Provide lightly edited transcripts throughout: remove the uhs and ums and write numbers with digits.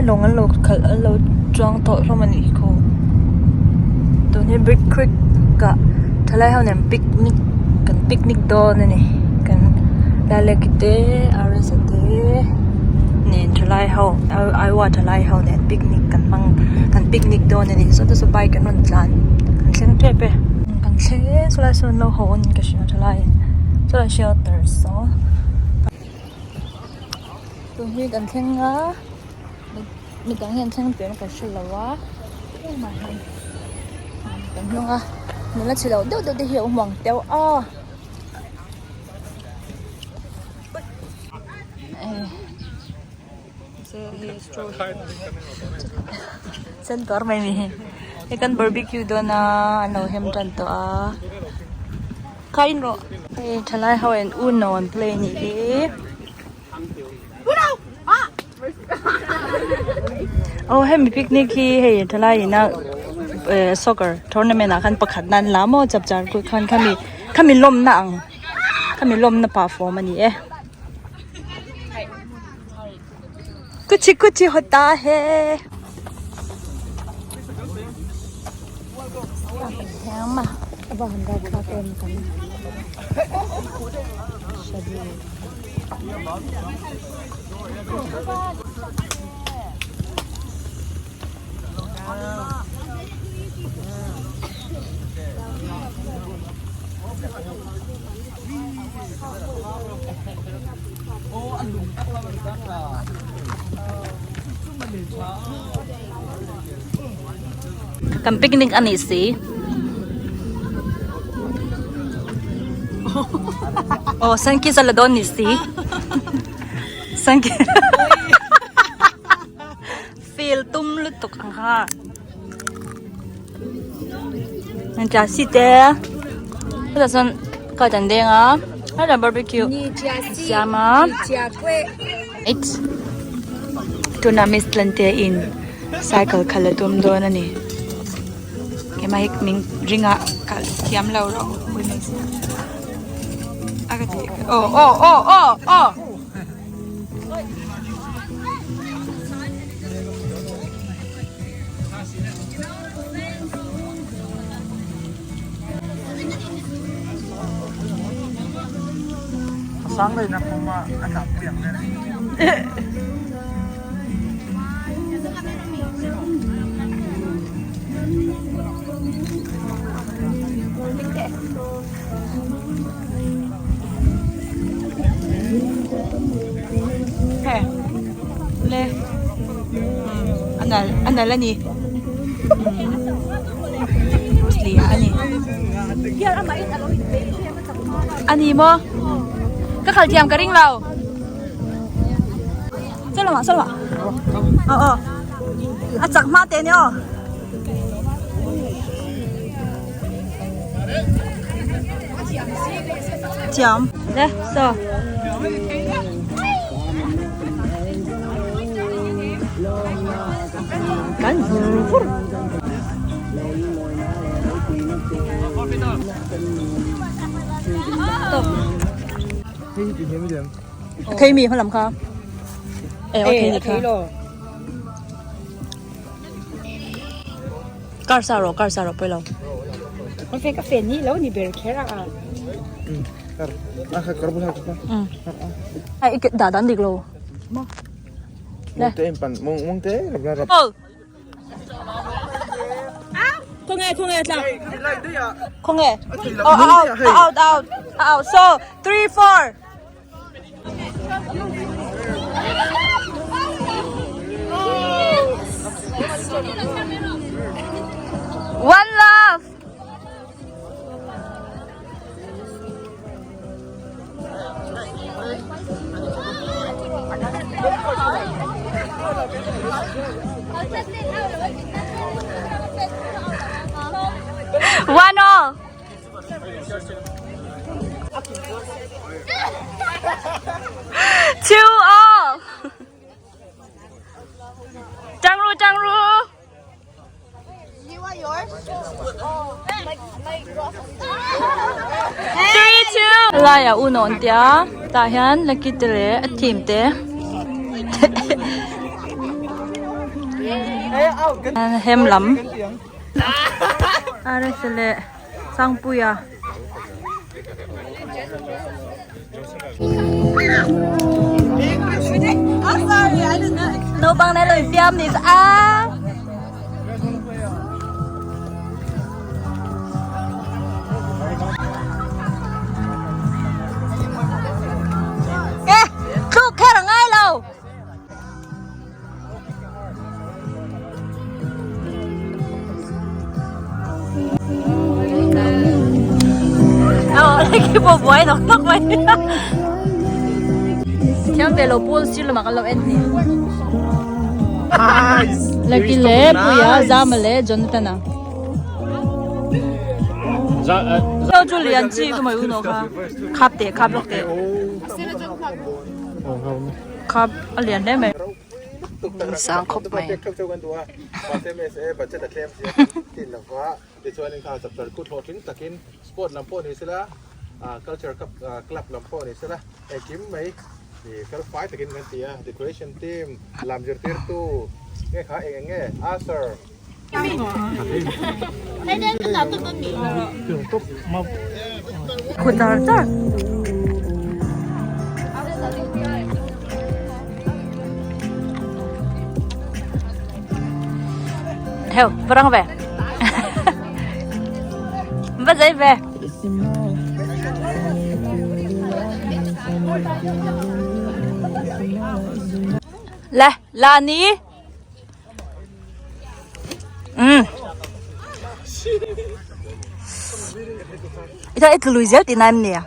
ลงอันโลขัดอันโลจวงโตเข้ามานี่เขาตัวนี้ Brick Creek กับทะเลเขาเนี่ยปิกนิกโดนนี่กันดาเลกิเตอาริสเตเนี่ยทะเลเขาไอว่าทะเลเขาเนี่ยปิกนิกกันมั่งกันปิกนิกโดนนี่สุดสบายกันนอนจานกันเช่นเทปกันเช่สุดละส่วนเราโหนกันเชียวทะเลสุดละเชียวเตอร์ซอตัวนี้กันเช่นอ่ะมีกันเห็นเช่นเปลี่ยนกันชุดละวะมากันเช่นอ่ะนี่ละเชียวเดี๋ยวเหี่ยวหวังเดี๋ยวอ้อSentor may mihin. Ikan barbecue doon na hemtan to kain ro. Thalai hawen uno on play ni Oh hem picnic hi hey Thalai na soccer tournament akan pakhat nan lamo chapchar ku khan khami lom na ang khami lom na perform ani कुछ होता है mà अब हम लोग का टेम कर Cầm picnic ăn gì? Oh, sanki saladon ni si. Sanki. Feel tum lutok ang ha. Nanti si teh. Kita son kau jande nga. Ada barbecue. Siapa? It's. Tuna mis lante in. Cycle kala tum do na ni. Mahik ming ringa kal kiam lau ro bui mai si agati oh sáng đây là không ăn cảm biển đây Hey, le, anda lah ni. Bruce Lee, ani. Ani mo? Kakal tiam kering lau. Selamat. Oh. Acak mati ni oh. Jam, deh, so. Kan fur. Stop. Thấy mì phải làm không? Ok rồi. Cắt sao rồi bây giờ. Con phải cà phê ní lâu ní bèo khé ra à. Ai cái đã đánh được rồi. Mong té em pan mong té là Không nghe chăng? Không nghe. Out. So 3, 4. One love. One all. Two all. Trang ru. You want yours? Three, two. Laya unon dia. Tahan lagi tere team te. เฮมหลำอะไรเสลสังปุยาโนบังในเลยเตรียมนี่อ่ะลูกแค่หรือไงเราอะไรกี่บ่บ่อยหรอกนักไว้แค่เวลาพูดสิลมากันเราเอ็นนี่แล้วกินเล่ปุยาจามเล่จนตั้งนะเราจะเรียนจีก็ไม่รู้เนาะค่ะครับเด็กครับลูกเด็กครับเรียนได้ไหมสังคมไหมบัจเจตเคลมกินหลังว่าเดี๋ยวช่วยนึงข่าวจับตัวกู้โทษถึงตะกินสปอร์ตลำโพงนี่สิละculture กับกลับลำโพงนี่สิละไอ้กิมไหมนี่ก็ไฟตะกินกันเตีย decoration team ลำเจอร์เตอร์ตู้เงี้ยขาเองเงี้ยอาร์เซอร์คุณตาจ้าเฮ้ยบรังเว่ไม่ใช่เว่เลยลานี้อีท่าไอ้ตุลุยเจ้าตีนั่นเนี่ย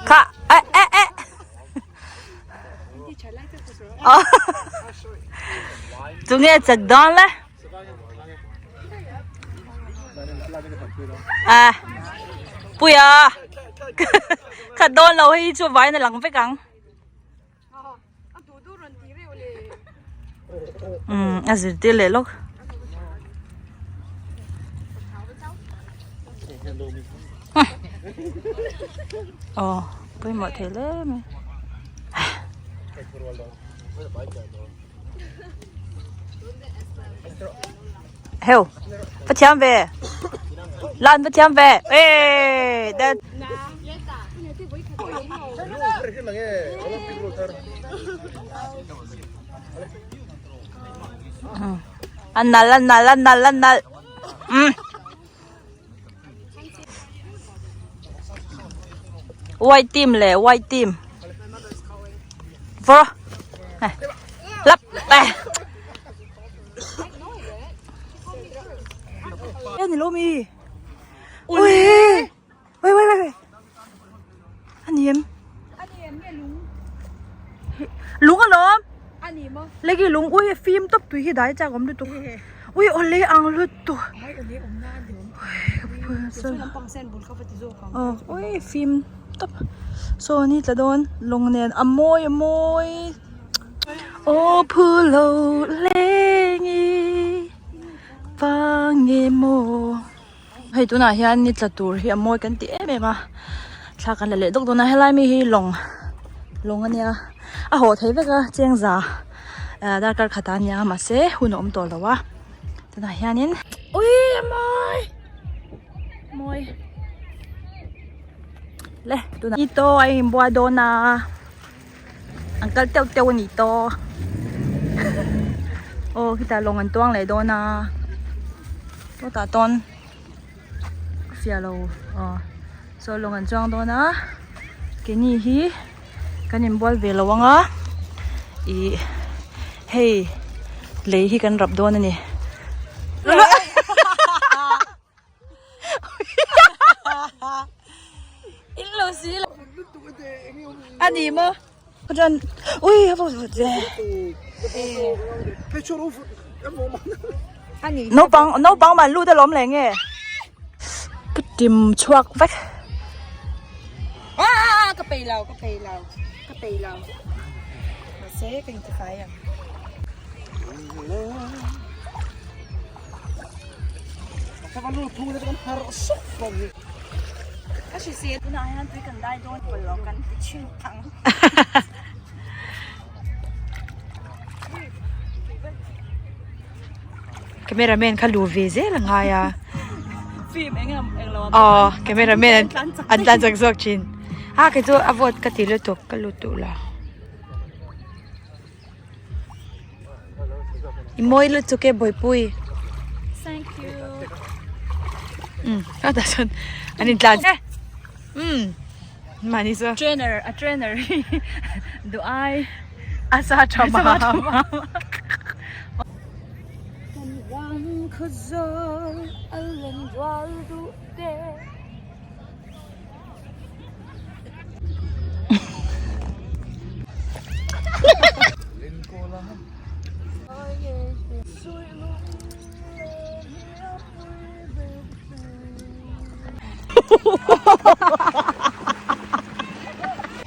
ค่ะเอ๊ะอ๋อตรงนี้จักดอนเลยปุยอ่ะขัดโดนเราให้ช่วยไว้ในหลังไปกังอาจจะตีเลยลูกอ๋อไปหมดเลยมั้ยเฮ้ยไปเที่ยวไปร้านไปเที่ยวไปเอ้เด็ดอันนั้นไวทีมเลยไวทีมฟอร์รับไปเอ็นนี่ลูมีอุ้ยเว้ยอันนี้เนี่ยลุงอะเหรออันนี้มั้งเล็กลุงอุ้ยฟิล์มตับตุยได้จากผมดูตัวอุ้ยโอเล่อังลุตัวไม่โอเล่อมหน้าเดี๋ยวเพื่อนเสื้อปังเส้นบุญเข้าไปที่โซ่เขาอุ้ยฟิล์มตับโซนี่จะโดนลงเนียนอโมยโอ้พูโลเล่งีฟังเงโมให้ตัวน่ะเฮียนี่จะตัวเฮียโมยกันเตี้ยไหมมาชากันเลยตัวน่ะให้ไล่ไม่ให้ลงอันเนี้ยอ่ะโหเทปก็เจียงจ่าดาร์การขัดเนี่ยมาเซ่หุ่นอมตัวแล้ววะตัวน่ะเฮียนี่อุ้ยโมยเลยตัวน่ะนี่โตไอ้บัวโดนาอังเกิลเตียวนี่โตโอ้คิดแต่ลงกันตัวเลยโดนาตัวตาต้นเสียเราโซลงกันจ้องโดนะกินนี่ฮีกันยังบอลเวลวังอ่ะเฮ้ยเลยฮีกันรับโดนนี่อินโลซีอันนี้มั้งก็จะอุ้ยเขาบอกว่าน้องปังมันรู้ได้ล้มแรงไงก็ดิมชวกแวกกระเปเรามาเซ่กันจะไฟอ่ะถ้ามันรู้ทุ่งจะต้องหาสุกตรงนี้ก็ชิเสียตัวนั้นให้กันได้โดนเปิดล้อกันชื่อทั้ง cameraman kha lu ve ze la nga ya phim anh lo cameraman an tan jak zok chin cái chỗ avot ka ti lo to ka lu tu la moi lu tu ke boy pui thank you ada son anin tlan mani so a trainer do I asa chama wan khazar alan wal du de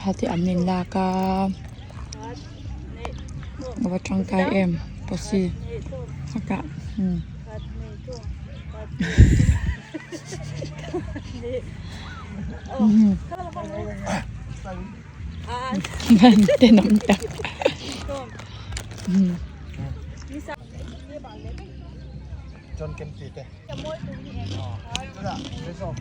hati anin la ka wa chang kai em posi haka ngan te nam ta John Ken Fit eh. Sudah, besok.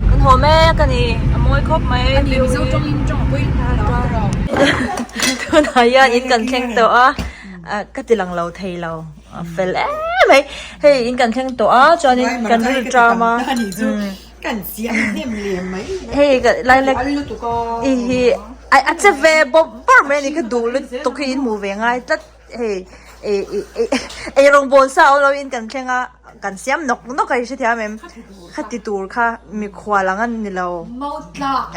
kan ho me kan ni moi khop mai Mizo trong in trong quên tu na ya in kan theng to ka tilang lo thei lo fel mai hey in kan theng to cho nên kan ru drama cảnh xiêm niềm liềm mấy hey lai lai anh lúc tụi con hi ai che ve bo bar me ni ka du lu to ki in mu ve ngai tat hey e rong bol sa lo in kan thenga kan siam nok nok kai se thia mem khati tur kha mi khwalangan ni lo mau lạ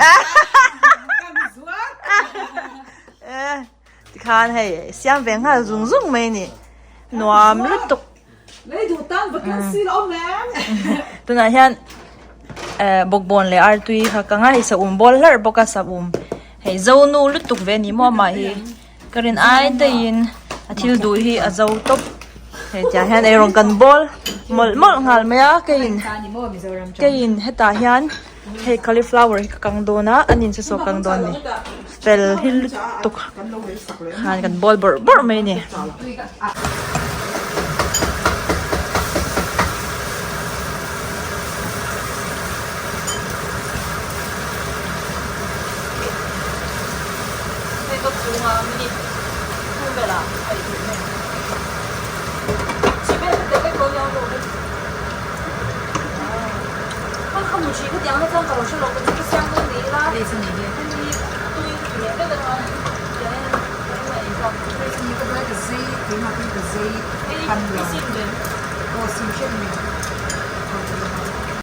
khan hey siam ve nga zung zung me ni nuam lu tuk lấy đồ tan và cái xí lắm lắm tu na hian bok bon le ar tui kha ka nga hi sa bol lar boka sa hey zo nu lu tuk ve ni mo ma hi karin ai te in athil du hi a zo top he cha hian ai rong kan bol mol ngal me a ke in heta hian he cauliflower hi kang dona anin se so kang don ni fel hil tuk khan kan bol bor me niก็ปรุงมินิปรุงไปละไอ้ถุงเนี่ยชิเบ้เด็กก็ยังรู้มันขมุชีก็ยังให้เจ้าตัวชื่อเราเป็นที่香跟你啦你是哪边你对你那个嘛你个那个 Z 你那边的 Z 看了我新鲜的